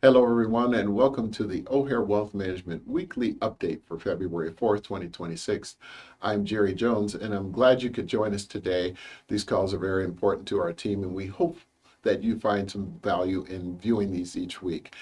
Hello, everyone, and welcome to the O'Hare Wealth Management Weekly Update for February 4th, 2026. I'm Jerry Jones, and I'm glad you could join us today. These calls are very important to our team, and we hope that you find some value in viewing these each week.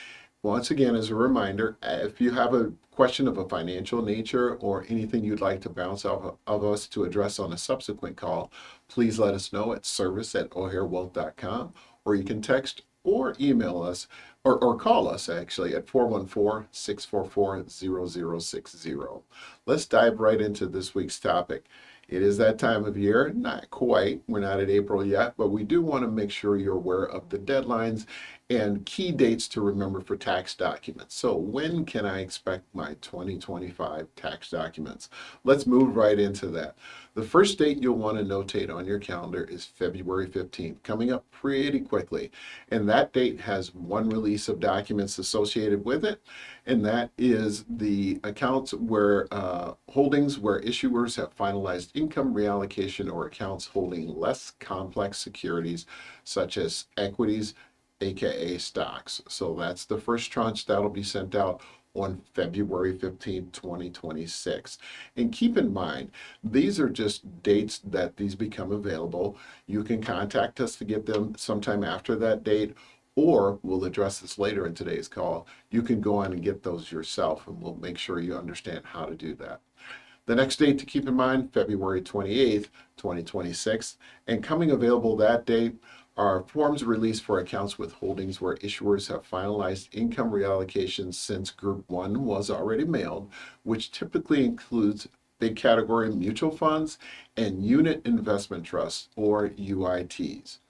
Once again, as a reminder, if you have a question of a financial nature or anything you'd like to bounce off of us to address on a subsequent call, please let us know at service@o'harewealth.com, or you can text or email us or call us actually at 414-644-0060. Let's dive right into this week's topic. It is that time of year, not quite, we're not at April yet, but we do want to make sure you're aware of the deadlines and key dates to remember for tax documents. So when can I expect my 2025 tax documents? Let's move right into that. The first date you'll want to notate on your calendar is February 15th, coming up pretty quickly. And that date has one release of documents associated with it, and that is the accounts where holdings where issuers have finalized income reallocation or accounts holding less complex securities such as equities, aka stocks. So that's the first tranche that'll be sent out on February 15th, 2026. And keep in mind, these are just dates that these become available. You can contact us to get them sometime after that date, or we'll address this later in today's call. You can go on and get those yourself, and we'll make sure you understand how to do that. The next date to keep in mind, February 28th, 2026, and coming available that date are forms released for accounts with holdings where issuers have finalized income reallocations since Group 1 was already mailed, which typically includes big category mutual funds and unit investment trusts, or UITs.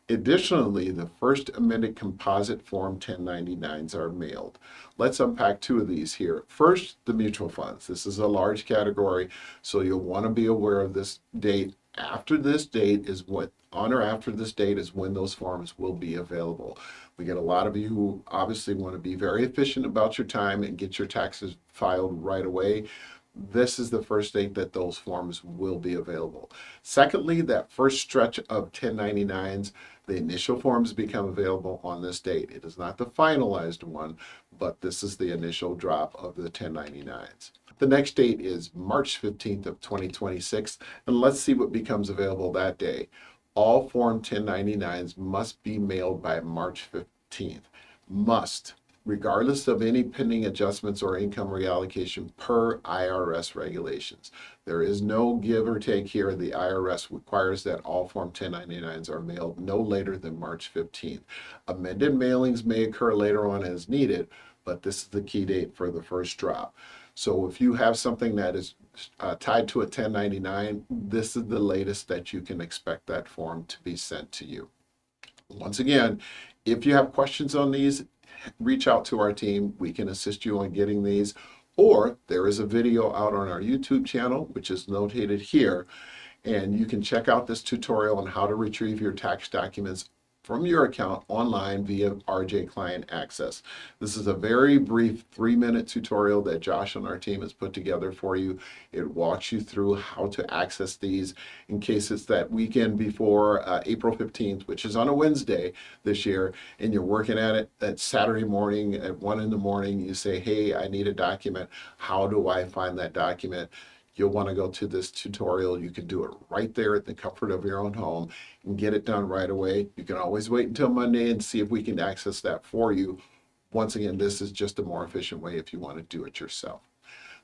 Additionally, the first amended composite Form 1099s are mailed. Let's unpack two of these here. First, the mutual funds. This is a large category, so you'll want to be aware of this date. After this date is what, on or after this date is when those forms will be available. We get a lot of you who obviously want to be very efficient about your time and get your taxes filed right away. This is the first date that those forms will be available. Secondly, that first stretch of 1099s, the initial forms become available on this date. It is not the finalized one, but this is the initial drop of the 1099s. The next date is March 15th of 2026, and let's see what becomes available that day. All Form 1099s must be mailed by March 15th. Must, regardless of any pending adjustments or income reallocation per IRS regulations. There is no give or take here. The IRS requires that all Form 1099s are mailed no later than March 15th. Amended mailings may occur later on as needed, but this is the key date for the first drop. So if you have something that is tied to a 1099, this is the latest that you can expect that form to be sent to you. Once again, if you have questions on these, reach out to our team. We can assist you on getting these. Or there is a video out on our YouTube channel, which is notated here, and you can check out this tutorial on how to retrieve your tax documents from your account online via RJ Client Access. This is a very brief 3-minute tutorial that Josh and our team has put together for you. It walks you through how to access these in case it's that weekend before April 15th, which is on a Wednesday this year, and you're working at it that Saturday morning at 1 in the morning. You say, hey, I need a document. How do I find that document? You'll want to go to this tutorial. You can do it right there at the comfort of your own home and get it done right away. You can always wait until Monday and see if we can access that for you. Once again, this is just a more efficient way if you want to do it yourself.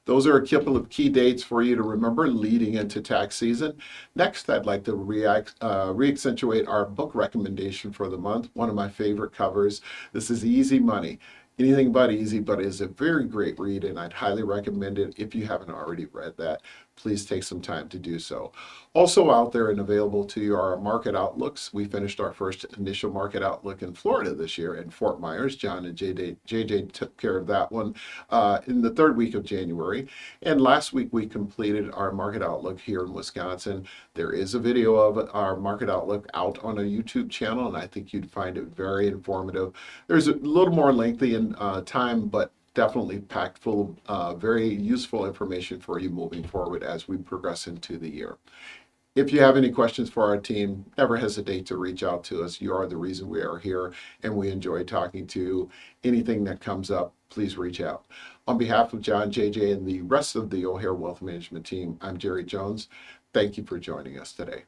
Those are a couple of key dates for you to remember leading into tax season. Next, I'd like to re-accentuate our book recommendation for the month, one of my favorite covers. This is Easy Money. Anything but easy, but is a very great read, and I'd highly recommend it. If you haven't already read that, please take some time to do so. Also out there and available to you are our market outlooks. We finished our first initial market outlook in Florida this year in Fort Myers. John and JJ took care of that one in the third week of January. And last week we completed our market outlook here in Wisconsin. There is a video of our market outlook out on a YouTube channel, and I think you'd find it very informative. There's a little more lengthy in time, but definitely packed full of very useful information for you moving forward as we progress into the year. If you have any questions for our team, never hesitate to reach out to us. You are the reason we are here, and we enjoy talking to you. Anything that comes up, please reach out. On behalf of John, JJ, and the rest of the O'Hare Wealth Management team, I'm Jerry Jones. Thank you for joining us today.